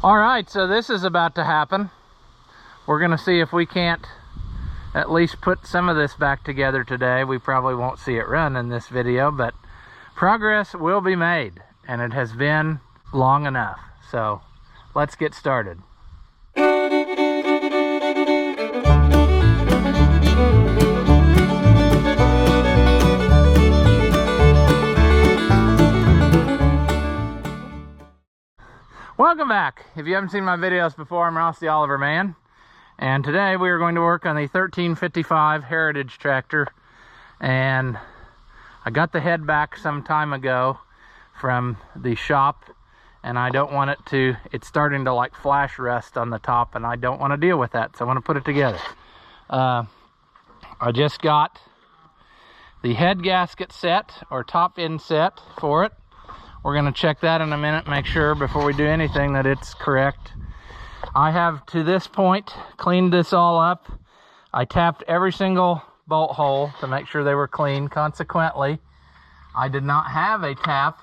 All right, so this is about to happen. We're gonna see if we can't at least put some of this back together today. We probably won't see it run in this video, but progress will be made, and it has been long enough. So let's get started. Welcome back. If you haven't seen my videos before, I'm Ross the Oliver Man, and today we are going to work on the 1355 Heritage tractor. And I got the head back some time ago from the shop, and I don't want it to, it's starting to like flash rust on the top, and I don't want to deal with that, so I want to put it together. I just got the head gasket set, or top end set for it. We're going to check that in a minute, make sure before we do anything that it's correct. I have to this point cleaned this all up. I tapped every single bolt hole to make sure they were clean. Consequently, I did not have a tap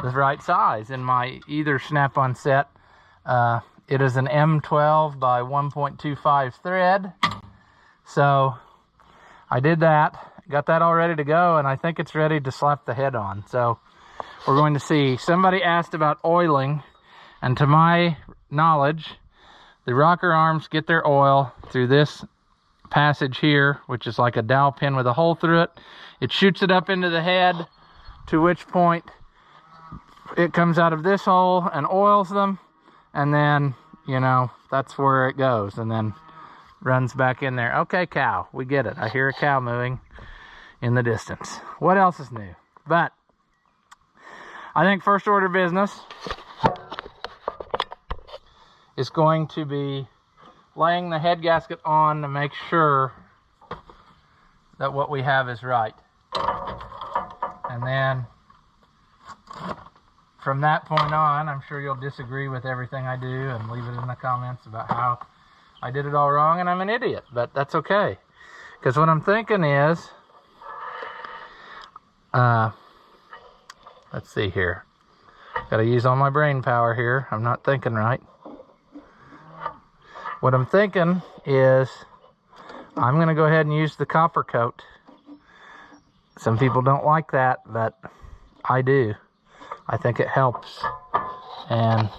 the right size in my either snap-on set. It is an M12 by 1.25 thread. So I did that, got that all ready to go, and I think it's ready to slap the head on. So we're going to see. Somebody asked about oiling, and to my knowledge, the rocker arms get their oil through this passage here, which is like a dowel pin with a hole through it. It shoots it up into the head, to which point it comes out of this hole and oils them, and then, you know, that's where it goes, and then runs back in there. Okay, cow, we get it. I hear a cow moving in the distance. What else is new? But I think first order business is going to be laying the head gasket on to make sure that what we have is right. And then from that point on, I'm sure you'll disagree with everything I do and leave it in the comments about how I did it all wrong and I'm an idiot, but that's okay. Because what I'm thinking is, let's see here. Gotta use all my brain power here. I'm not thinking right. What I'm thinking is I'm gonna go ahead and use the copper coat. Some people don't like that, but I do. I think it helps. And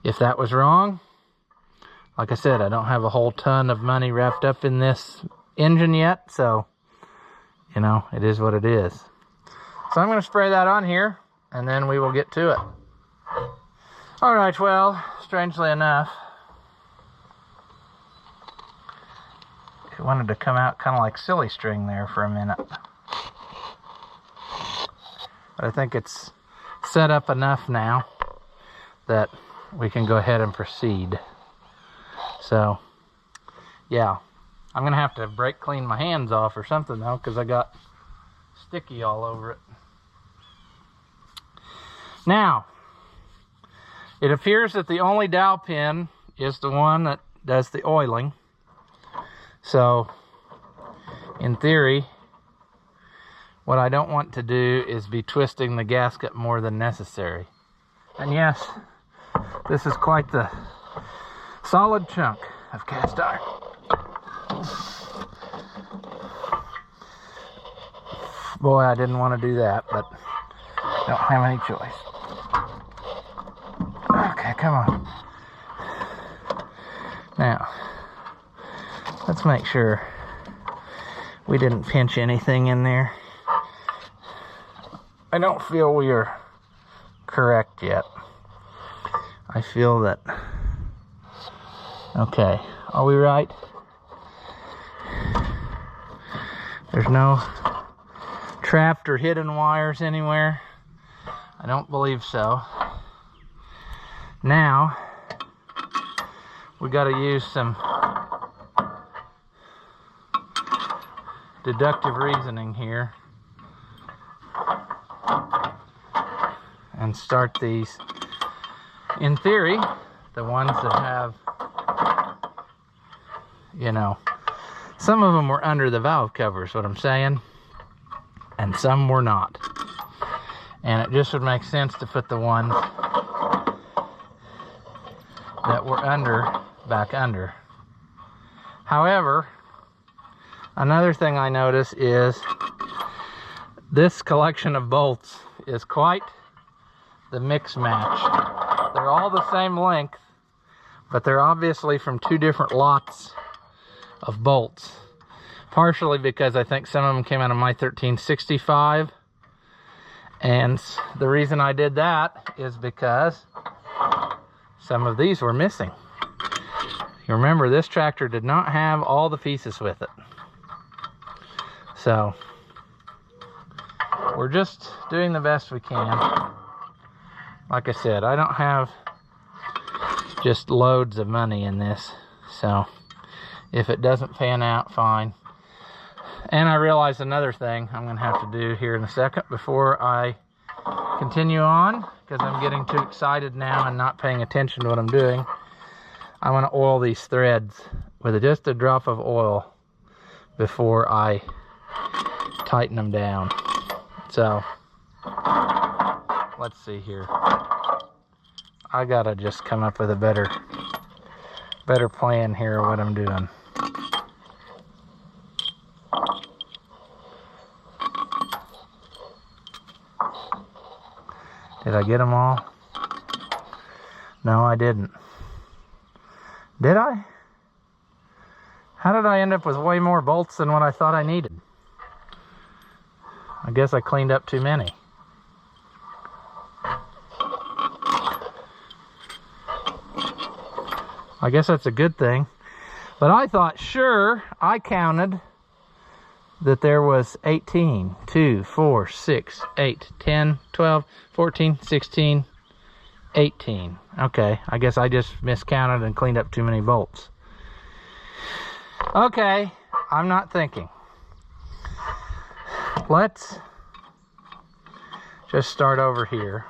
if that was wrong, like I said, I don't have a whole ton of money wrapped up in this engine yet, so, you know, it is what it is. So I'm going to spray that on here, and then we will get to it. All right, well, strangely enough, it wanted to come out kind of like silly string there for a minute. But I think it's set up enough now that we can go ahead and proceed. So, yeah, I'm going to have to brake clean my hands off or something, though, because I got sticky all over it. Now, it appears that the only dowel pin is the one that does the oiling. So, in theory, what I don't want to do is be twisting the gasket more than necessary. And yes, this is quite the solid chunk of cast iron. Boy, I didn't want to do that, but don't have any choice. Okay, come on. Now, let's make sure we didn't pinch anything in there. I don't feel we are correct yet. I feel that, okay, are we right? There's no trapped or hidden wires anywhere? I don't believe so. Now, we got to use some deductive reasoning here and start these. In theory, the ones that have, you know, some of them were under the valve covers, what I'm saying, and some were not. And it just would make sense to put the ones that were back under. However, another thing I notice is this collection of bolts is quite the mix match. They're all the same length, but they're obviously from two different lots of bolts. Partially because I think some of them came out of my 1365. And the reason I did that is because some of these were missing. You remember, this tractor did not have all the pieces with it. So we're just doing the best we can. Like I said, I don't have just loads of money in this. So if it doesn't pan out, fine. And I realized another thing I'm going to have to do here in a second before I continue on, because I'm getting too excited now and not paying attention to what I'm doing. I want to oil these threads with just a drop of oil before I tighten them down. So let's see here. I gotta just come up with a better plan here of what I'm doing. Did I get them all? No, I didn't. Did I? How did I end up with way more bolts than what I thought I needed? I guess I cleaned up too many. I guess that's a good thing. But I thought, sure, I counted that there was 18, 2, 4, 6, 8, 10, 12, 14, 16, 18. Okay, I guess I just miscounted and cleaned up too many bolts. Okay, I'm not thinking. Let's just start over here.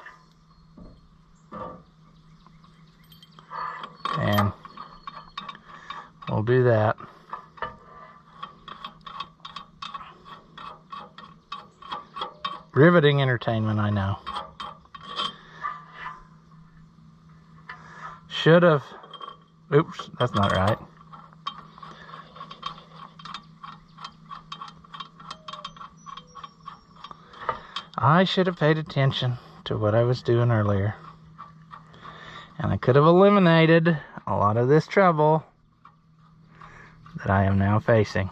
And we'll do that. Riveting entertainment, I know. Should have. Oops, that's not right. I should have paid attention to what I was doing earlier. And I could have eliminated a lot of this trouble that I am now facing.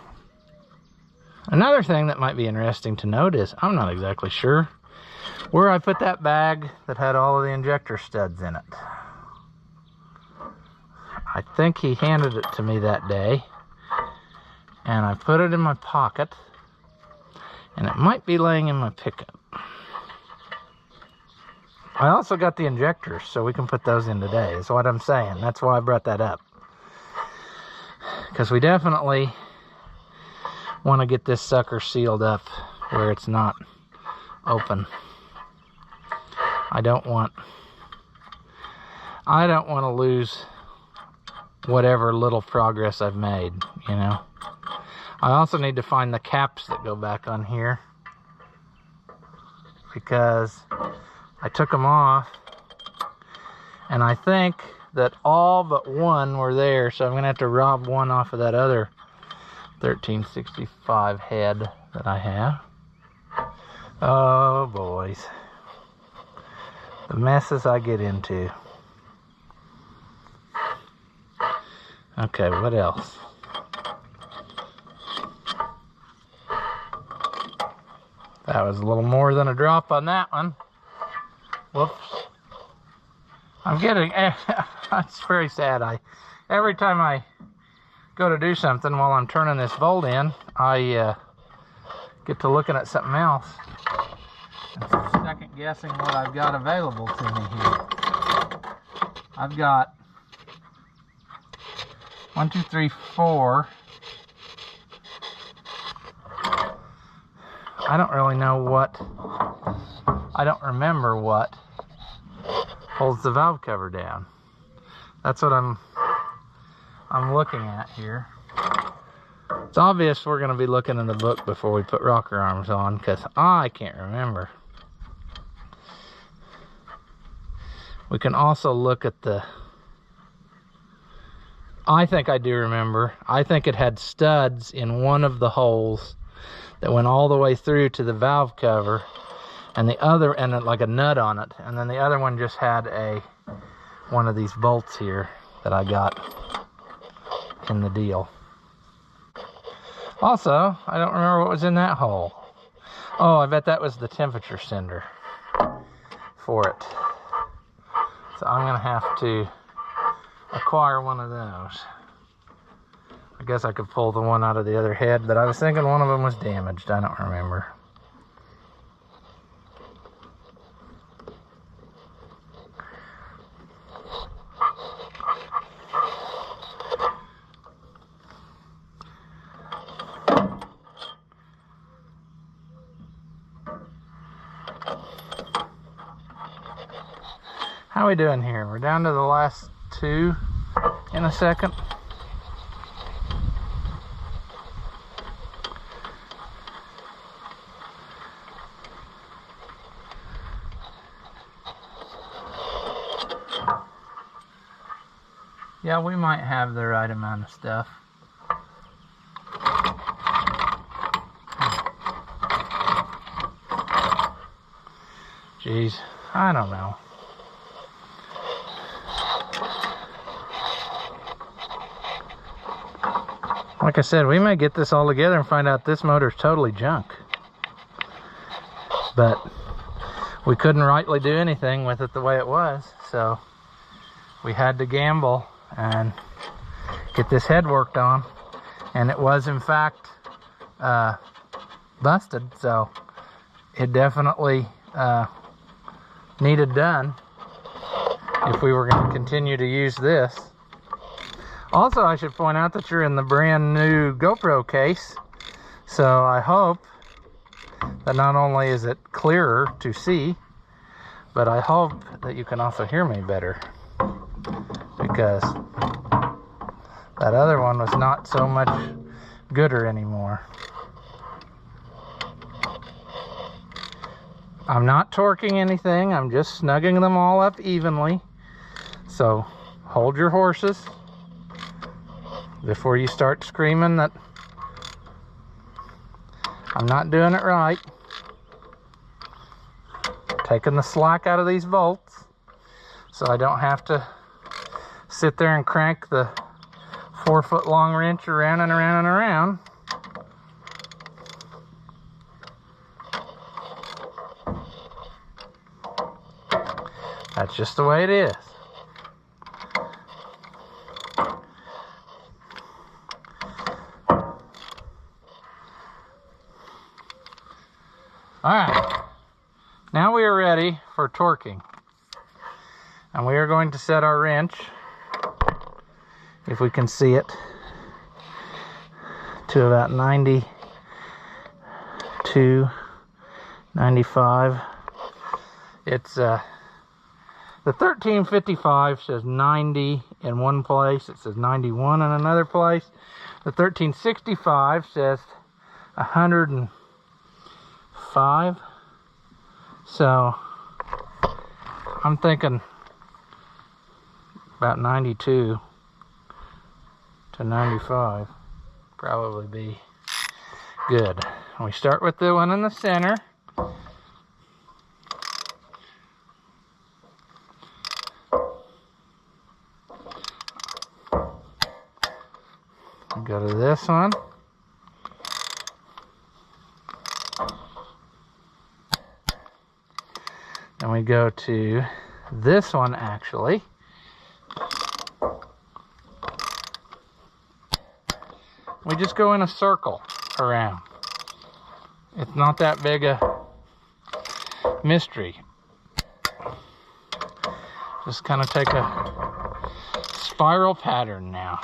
Another thing that might be interesting to note is I'm not exactly sure where I put that bag that had all of the injector studs in it. I think he handed it to me that day, and I put it in my pocket, and it might be laying in my pickup. I also got the injectors, so we can put those in today, is what I'm saying. That's why I brought that up. Because we definitely want to get this sucker sealed up where it's not open. I don't want to lose whatever little progress I've made, you know. I also need to find the caps that go back on here, because I took them off and I think that all but one were there, so I'm gonna have to rob one off of that other 1365 head that I have. Oh boys, the messes I get into. Okay, what else? That was a little more than a drop on that one. Whoops. I'm getting, it's very sad. Every time I go to do something while I'm turning this bolt in, I get to looking at something else and second guessing what I've got available to me here. I've got 1, 2, 3, 4. I don't really know what, I don't remember what holds the valve cover down. That's what I'm looking at here. It's obvious we're going to be looking in the book before we put rocker arms on, because I can't remember. We can also look at the I think I do remember. I think it had studs in one of the holes that went all the way through to the valve cover, and the other, and like a nut on it, and then the other one just had one of these bolts here that I got in the deal. Also, I don't remember what was in that hole. Oh, I bet that was the temperature sender for it. So I'm gonna have to acquire one of those. I guess I could pull the one out of the other head, but I was thinking one of them was damaged. I don't remember. How are we doing here? We're down to the last two in a second. Yeah, we might have the right amount of stuff. Jeez, I don't know. Like I said, we may get this all together and find out this motor's totally junk. But we couldn't rightly do anything with it the way it was, so we had to gamble and get this head worked on. And it was in fact busted, so it definitely needed done if we were going to continue to use this. Also, I should point out that you're in the brand new GoPro case, so I hope that not only is it clearer to see, but I hope that you can also hear me better, because that other one was not so much gooder anymore. I'm not torquing anything, I'm just snugging them all up evenly, so hold your horses before you start screaming that I'm not doing it right. Taking the slack out of these bolts so I don't have to sit there and crank the 4-foot long wrench around and around and around. That's just the way it is. Alright, now we are ready for torquing. And we are going to set our wrench, if we can see it, to about 92, 95. It's the 1355 says 90 in one place, it says 91 in another place. The 1365 says 105. So I'm thinking about 92 to 95 probably be good. We start with the one in the center. Go to this one. Then we go to this one actually. We just go in a circle around. It's not that big a mystery. Just kind of take a spiral pattern now.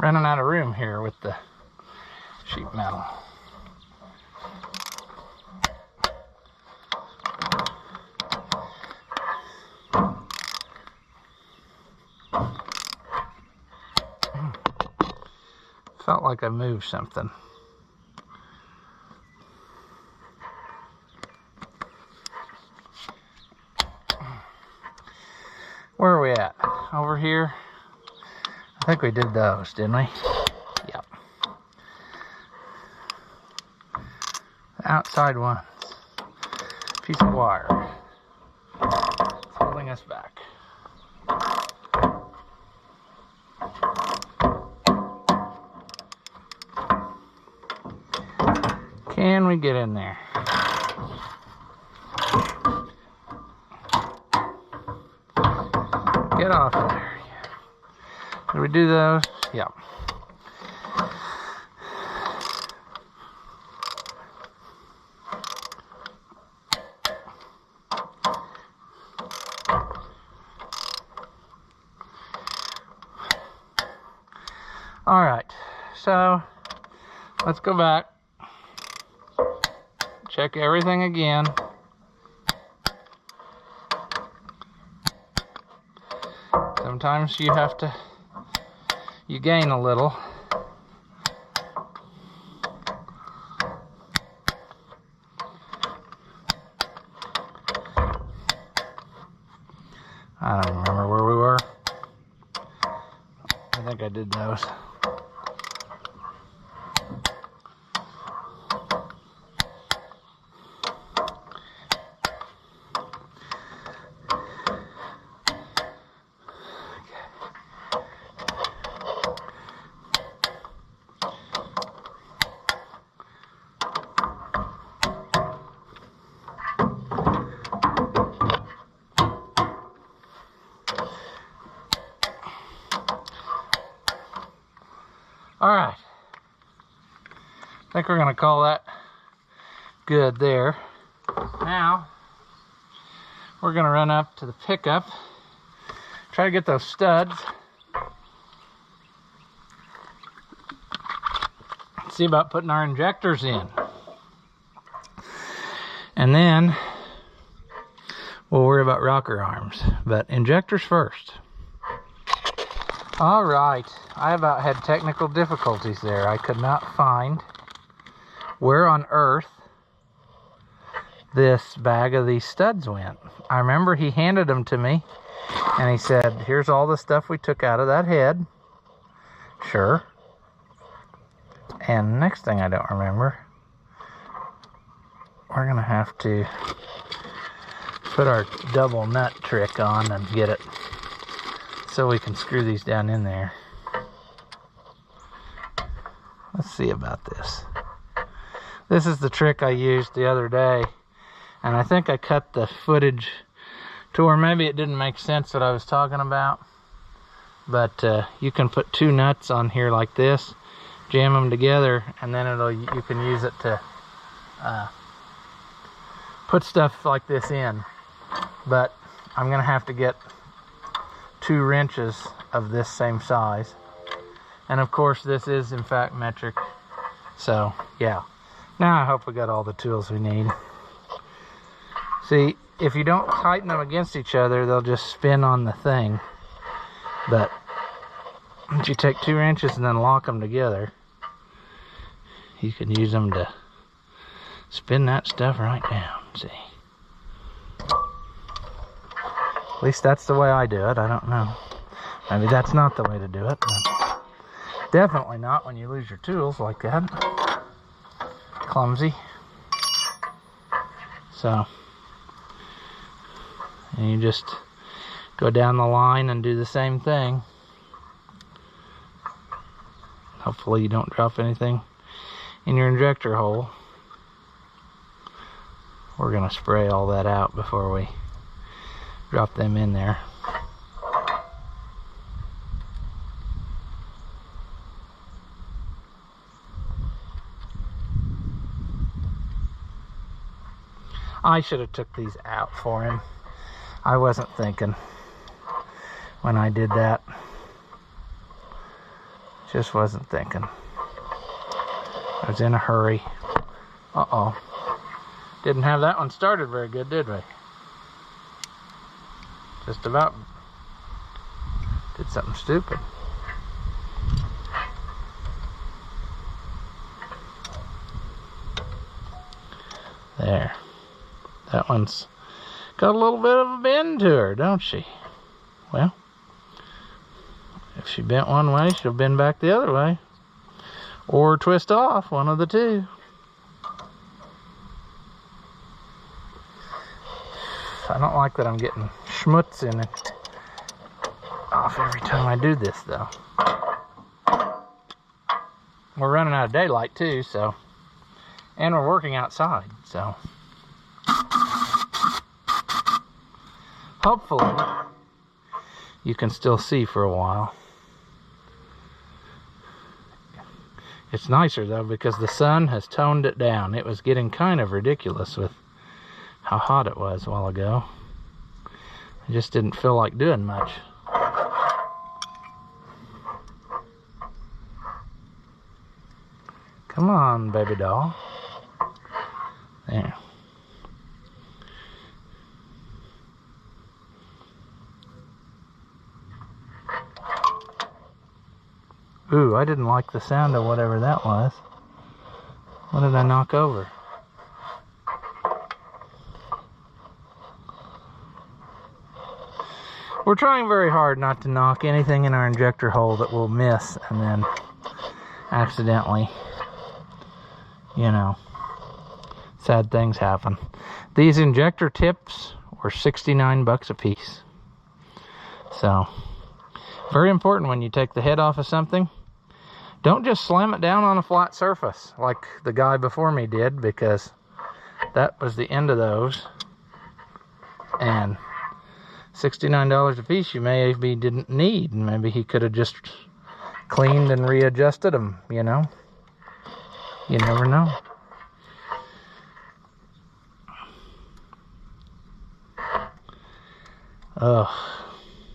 running out of room here with the sheet metal. Felt like I moved something. Where are we at? Over here? I think we did those, didn't we? Yep. The outside ones. Piece of wire. It's holding us back. Can we get in there? Get off of there. Did we do those? Yep. All right, so let's go back. Check everything again. Sometimes you gain a little. I don't remember where we were. I think I did those. All right, I think we're gonna call that good there. Now, we're gonna run up to the pickup, try to get those studs, see about putting our injectors in. And then, we'll worry about rocker arms, but injectors first. All right, I about had technical difficulties there. I could not find where on earth this bag of these studs went. I remember he handed them to me and he said, here's all the stuff we took out of that head. Sure. And next thing I don't remember, we're gonna have to put our double nut trick on and get it so we can screw these down in there. Let's see about this. This is the trick I used the other day, and I think I cut the footage to where maybe it didn't make sense what I was talking about. But you can put two nuts on here like this, jam them together, and then you can use it to put stuff like this in. But I'm gonna have to get 2 wrenches of this same size, and of course this is in fact metric. So yeah, now I hope we got all the tools we need. See, if you don't tighten them against each other, they'll just spin on the thing. But once you take 2 wrenches and then lock them together, you can use them to spin that stuff right down. See, at least that's the way I do it. I don't know. Maybe that's not the way to do it, but definitely not when you lose your tools like that. Clumsy. So, and you just go down the line and do the same thing. Hopefully you don't drop anything in your injector hole. We're gonna spray all that out before we drop them in there. I should have took these out for him. I wasn't thinking when I did that. Just wasn't thinking. I was in a hurry. Uh-oh. Didn't have that one started very good, did we? Just about did something stupid. There. That one's got a little bit of a bend to her, don't she? Well, if she bent one way, she'll bend back the other way. Or twist off, one of the two. I don't like that I'm getting schmutz in it off every time I do this, though. We're running out of daylight, too, so... And we're working outside, so... Hopefully, you can still see for a while. It's nicer, though, because the sun has toned it down. It was getting kind of ridiculous with how hot it was a while ago. I just didn't feel like doing much. Come on, baby doll. There. Ooh, I didn't like the sound of whatever that was. What did I knock over? We're trying very hard not to knock anything in our injector hole that we'll miss and then accidentally, you know, sad things happen. These injector tips were 69 bucks a piece. So, very important when you take the head off of something. Don't just slam it down on a flat surface like the guy before me did, because that was the end of those. And $69 a piece you maybe didn't need. Maybe he could have just cleaned and readjusted them, you know. You never know. Ugh.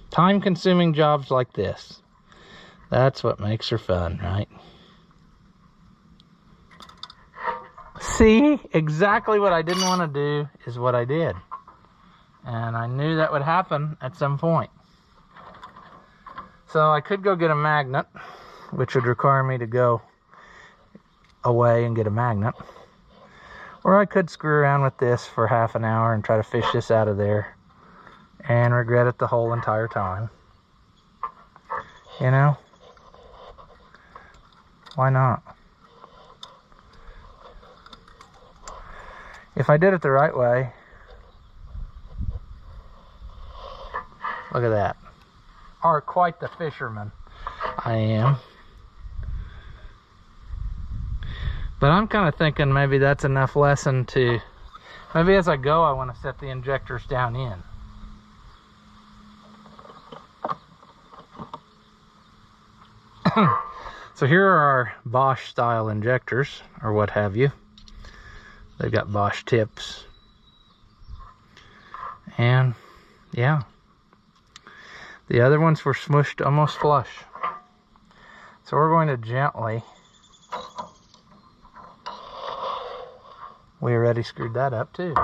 Time-consuming jobs like this. That's what makes her fun, right? See? Exactly what I didn't want to do is what I did. And I knew that would happen at some point. So I could go get a magnet, which would require me to go away and get a magnet. Or I could screw around with this for half an hour and try to fish this out of there and regret it the whole entire time. You know? Why not? If I did it the right way, look at that. Are quite the fisherman I am. But I'm kind of thinking maybe that's enough lesson to, maybe as I go I want to set the injectors down in. So here are our Bosch style injectors, or what have you. They've got Bosch tips. And yeah. The other ones were smushed almost flush. So we're going to gently, we already screwed that up too.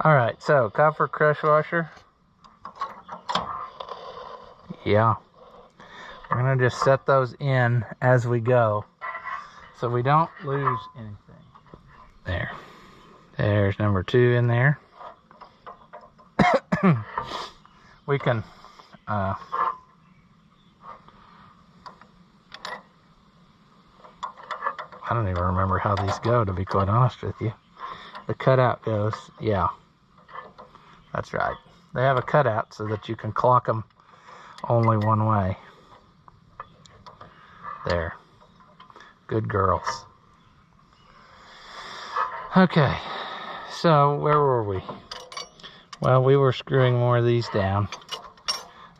Alright, so copper crush washer. Yeah. We're going to just set those in as we go so we don't lose anything. There. There's number 2 in there. We can I don't even remember how these go, to be quite honest with you. The cutout goes, yeah. That's right. They have a cutout so that you can clock them only one way. There. Good girls. Okay. So, where were we? Well, we were screwing more of these down.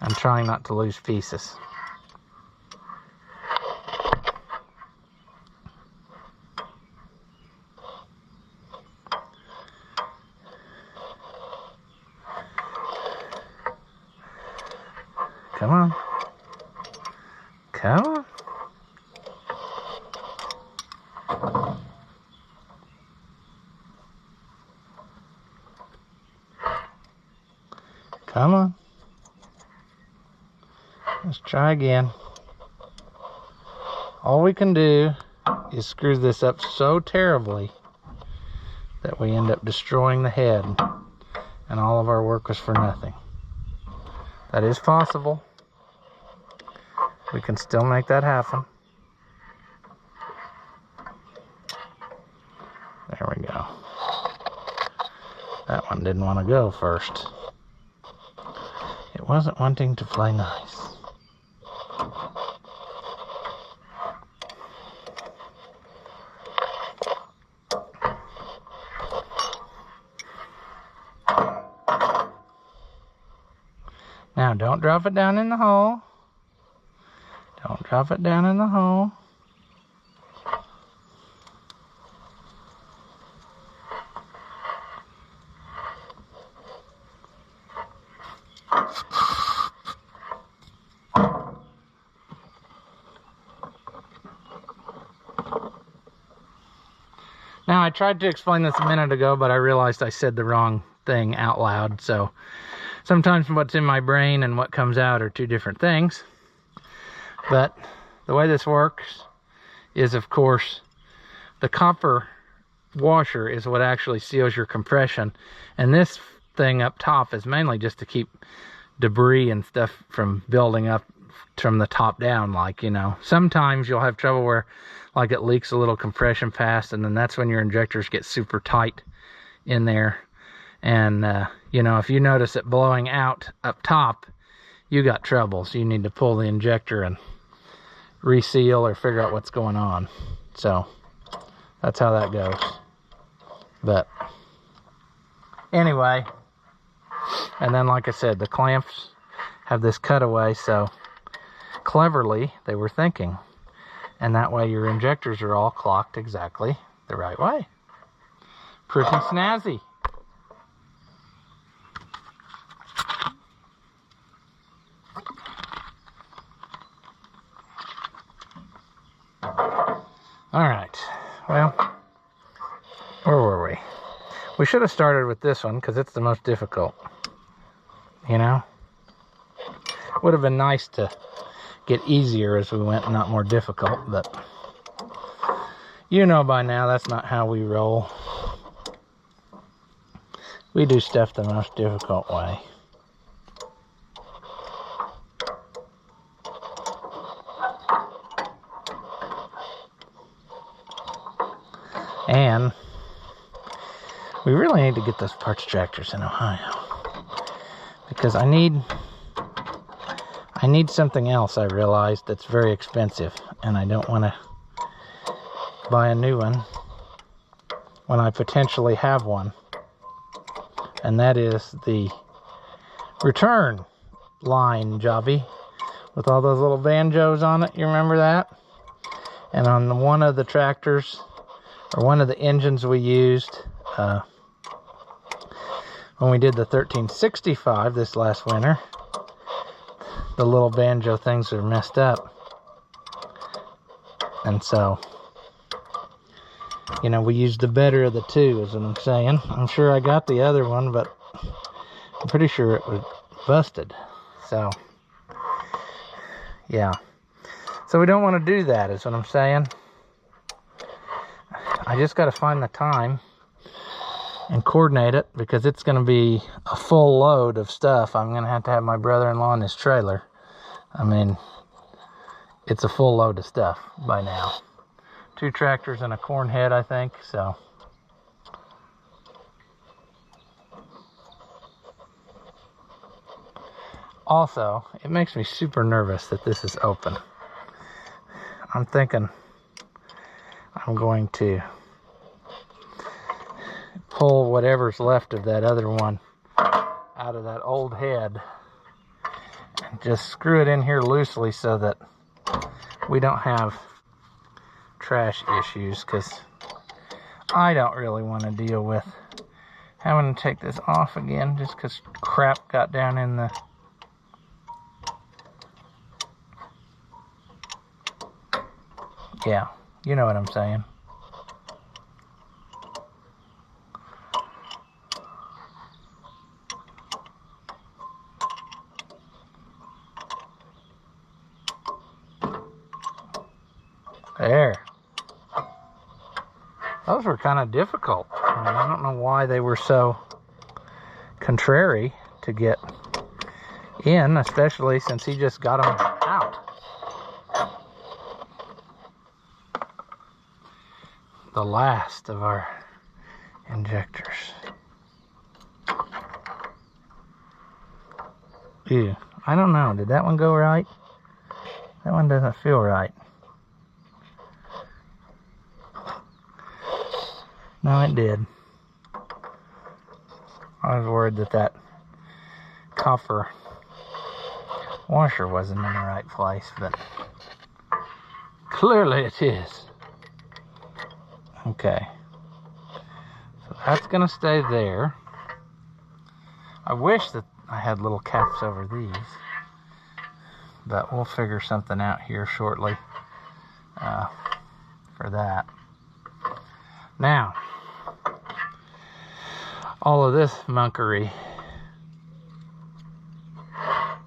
I'm trying not to lose pieces. Come on. Come on. Come on. Let's try again. All we can do is screw this up so terribly that we end up destroying the head, and all of our work was for nothing. That is possible. We can still make that happen. There we go. That one didn't want to go first. It wasn't wanting to play nice. Now, don't drop it down in the hole. Don't drop it down in the hole. Now, I tried to explain this a minute ago, but I realized I said the wrong thing out loud. So sometimes what's in my brain and what comes out are two different things. But the way this works is, of course, the copper washer is what actually seals your compression. And this thing up top is mainly just to keep debris and stuff from building up from the top down, like, you know. Sometimes you'll have trouble where, like, it leaks a little compression pass, and then that's when your injectors get super tight in there. And, you know, if you notice it blowing out up top, you got trouble. So you need to pull the injector and reseal or figure out what's going on. So that's how that goes. But anyway, and then like I said, the clamps have this cutaway, so cleverly they were thinking. And that way your injectors are all clocked exactly the right way. Pretty snazzy. Alright, well, where were we? We should have started with this one because it's the most difficult. You know? Would have been nice to get easier as we went, not more difficult, but you know by now that's not how we roll. We do stuff the most difficult way. And we really need to get those parts tractors in Ohio, because I need something else I realized that's very expensive, and I don't want to buy a new one when I potentially have one, and that is the return line jobby with all those little banjos on it. You remember that? And on one of the tractors, or one of the engines we used when we did the 1365 this last winter, the little banjo things are messed up. And so, you know, we used the better of the two, is what I'm saying. I'm sure I got the other one, but I'm pretty sure it was busted. So, yeah. So we don't want to do that, is what I'm saying. I just got to find the time and coordinate it, because it's going to be a full load of stuff. I'm going to have my brother-in-law in his trailer. I mean, it's a full load of stuff by now. 2 tractors and a corn head, I think, so. Also, it makes me super nervous that this is open. I'm thinking I'm going to pull whatever's left of that other one out of that old head Just screw it in here loosely so that we don't have trash issues, because I don't really want to deal with having to take this off again just because crap got down in the... Yeah, you know what I'm saying. There. Those were kind of difficult. I don't know why they were so contrary to get in, especially since he just got them out. The last of our injectors. Ew, I don't know. Did that one go right? That one doesn't feel right. No, it did. I was worried that that copper washer wasn't in the right place, but clearly it is. Okay. So that's going to stay there. I wish that I had little caps over these, but we'll figure something out here shortly for that. Now, all of this monkery,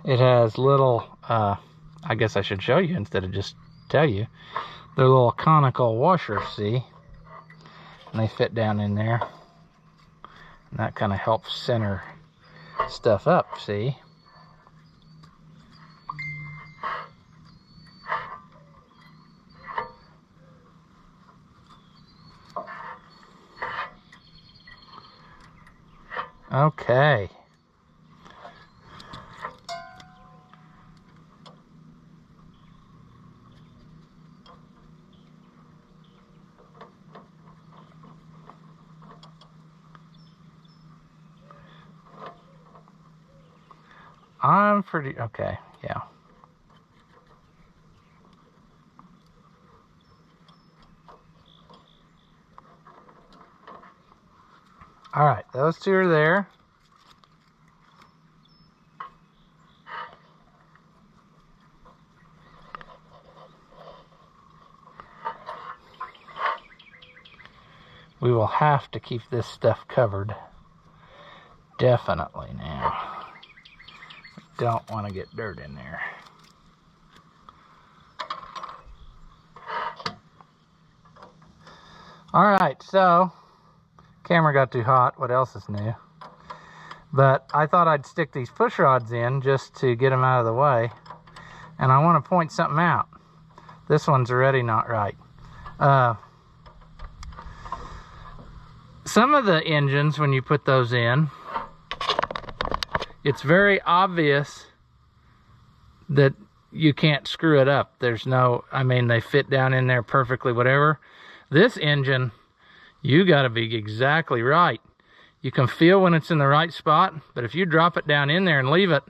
it has little, I guess I should show you instead of just tell you. They're little conical washers, see? And they fit down in there. And that kind of helps center stuff up, see? Okay. I'm pretty, okay, yeah. All right, those two are there. We will have to keep this stuff covered. Definitely now. We don't want to get dirt in there. All right, so camera got too hot. What else is new? But I thought I'd stick these push rods in just to get them out of the way. And I want to point something out. This one's already not right. Some of the engines, when you put those in, it's very obvious that you can't screw it up. There's no, I mean, they fit down in there perfectly, whatever. This engine, you got to be exactly right. You can feel when it's in the right spot, but if you drop it down in there and leave it,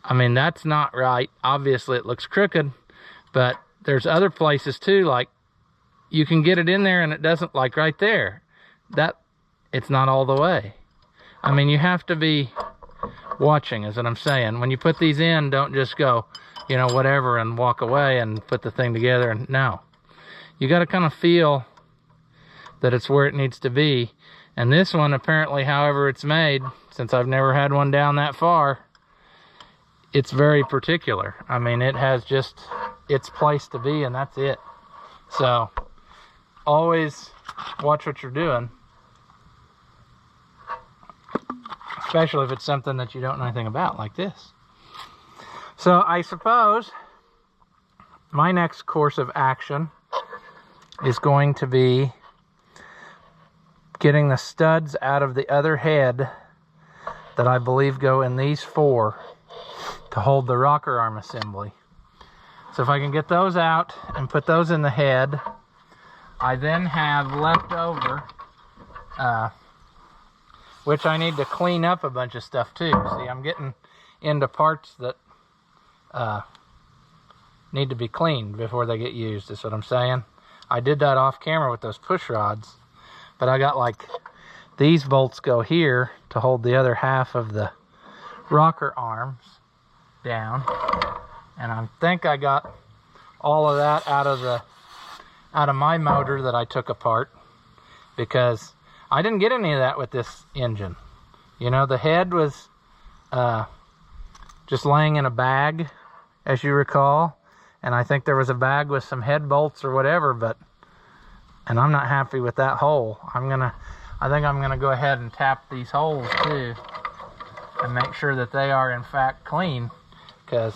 I mean, that's not right. Obviously, it looks crooked, but there's other places too, like you can get it in there and it doesn't, like right there. That, it's not all the way. I mean, you have to be watching, is what I'm saying. When you put these in, don't just go, you know, whatever, and walk away and put the thing together. And no, you got to kind of feel that it's where it needs to be. And this one, apparently, however it's made, since I've never had one down that far, it's very particular. I mean, it has just its place to be, and that's it. So always watch what you're doing, especially if it's something that you don't know anything about, like this. So I suppose my next course of action is going to be getting the studs out of the other head that I believe go in these four to hold the rocker arm assembly. So if I can get those out and put those in the head, I then have left over, which I need to clean up a bunch of stuff too. See, I'm getting into parts that need to be cleaned before they get used, is what I'm saying. I did that off camera with those push rods, but I got like these bolts go here to hold the other half of the rocker arms down, and I think I got all of that out of my motor that I took apart, because I didn't get any of that with this engine. You know, the head was just laying in a bag, as you recall, and I think there was a bag with some head bolts or whatever, and I'm not happy with that hole. I think I'm gonna go ahead and tap these holes too and make sure that they are in fact clean, because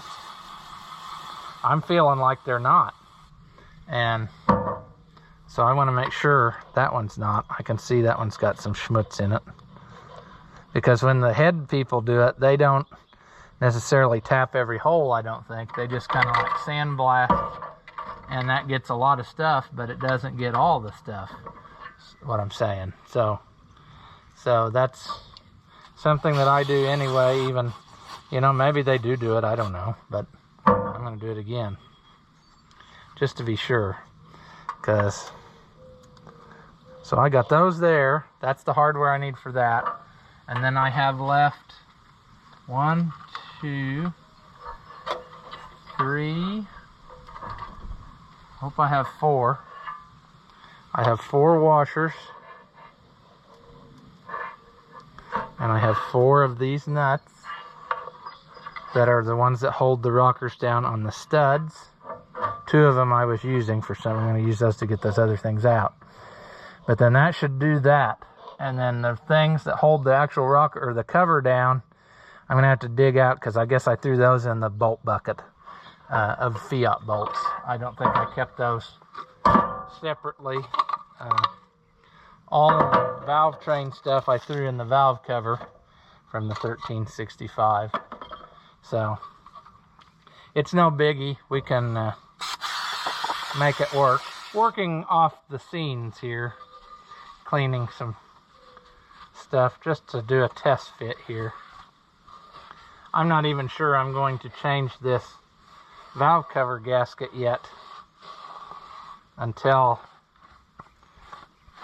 I'm feeling like they're not. And so I want to make sure that one's not. I can see that one's got some schmutz in it, because when the head people do it, they don't necessarily tap every hole, I don't think. They just kind of like sandblast, and that gets a lot of stuff, but it doesn't get all the stuff, is what I'm saying. So that's something that I do anyway. Even, you know, maybe they do it, I don't know, but I'm going to do it again just to be sure. So I got those there. That's the hardware I need for that. And then I have left 1, 2, 3. Hope I have 4. I have 4 washers. And I have 4 of these nuts that are the ones that hold the rockers down on the studs. 2 of them I was using for some. I'm going to use those to get those other things out. But then that should do that. And then the things that hold the actual rocker or the cover down, I'm going to have to dig out, because I guess I threw those in the bolt bucket of Fiat bolts. I don't think I kept those separately. All of the valve train stuff I threw in the valve cover from the 1365. So it's no biggie. We can make it work. Working off the scenes here, cleaning some stuff just to do a test fit here. I'm not even sure I'm going to change this valve cover gasket yet until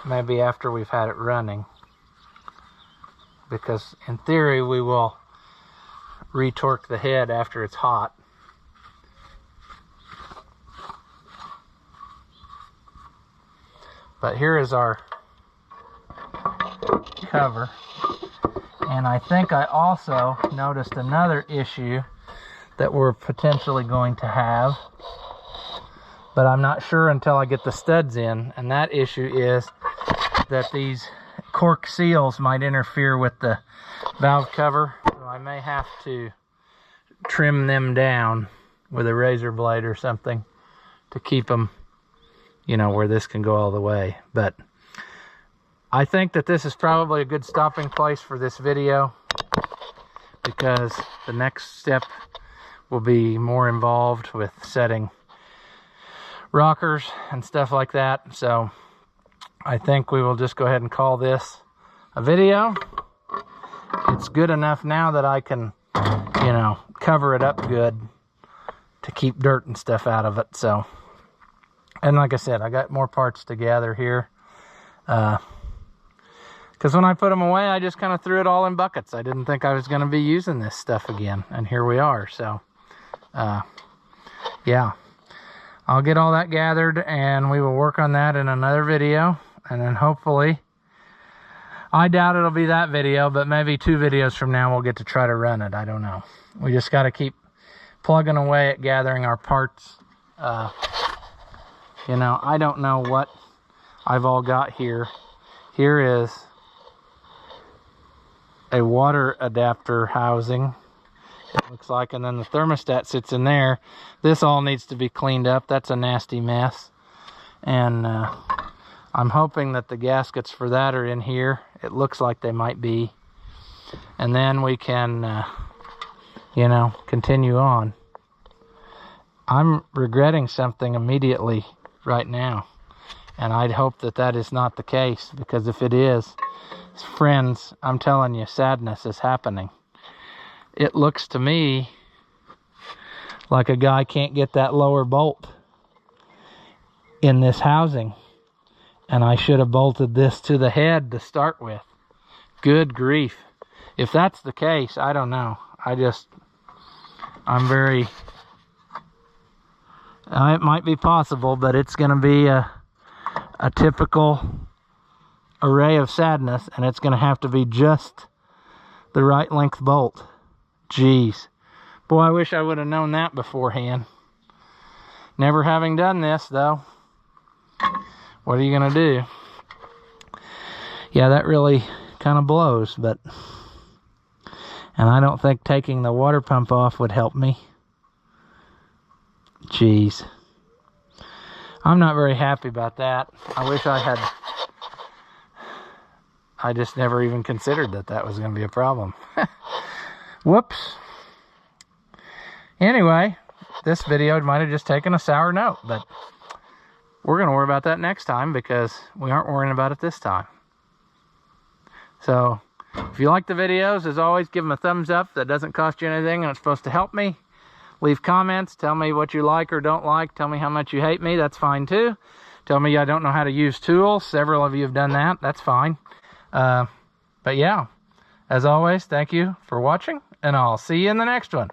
maybe after we've had it running, because in theory we will retorque the head after it's hot. But here is our cover. And I think I also noticed another issue that we're potentially going to have, but I'm not sure until I get the studs in. And that issue is that these cork seals might interfere with the valve cover. So I may have to trim them down with a razor blade or something to keep them, you know, where this can go all the way. But I think that this is probably a good stopping place for this video, because the next step will be more involved with setting rockers and stuff like that. So I think we will just go ahead and call this a video. It's good enough now that I can, you know, cover it up good to keep dirt and stuff out of it. So, and like I said, I got more parts to gather here. Because when I put them away, I just kind of threw it all in buckets. I didn't think I was going to be using this stuff again. And here we are. So, yeah. I'll get all that gathered, and we will work on that in another video. And then hopefully, I doubt it'll be that video, but maybe 2 videos from now we'll get to try to run it. I don't know. We just got to keep plugging away at gathering our parts. You know, I don't know what I've all got here. Here is a water adapter housing, it looks like, and then the thermostat sits in there. This all needs to be cleaned up. That's a nasty mess. And I'm hoping that the gaskets for that are in here. It looks like they might be. And then we can, you know, continue on. I'm regretting something immediately right now, and I'd hope that that is not the case, because if it is, friends, I'm telling you, sadness is happening. It looks to me Like a guy can't get that lower bolt in this housing. And I should have bolted this to the head to start with. Good grief. If that's the case, I don't know. I'm very... it might be possible, but it's going to be a typical array of sadness, and it's going to have to be just the right length bolt. Jeez. Boy, I wish I would have known that beforehand. Never having done this, though. What are you going to do? Yeah, that really kind of blows, but... And I don't think taking the water pump off would help me. Jeez. I'm not very happy about that. I wish I had... I just never even considered that that was going to be a problem. Whoops. Anyway, this video might have just taken a sour note, but we're going to worry about that next time because we aren't worrying about it this time. So, if you like the videos, as always, give them a thumbs up. That doesn't cost you anything and it's supposed to help me. Leave comments. Tell me what you like or don't like. Tell me how much you hate me. That's fine too. Tell me I don't know how to use tools. Several of you have done that. That's fine. But yeah, as always, thank you for watching, and I'll see you in the next one.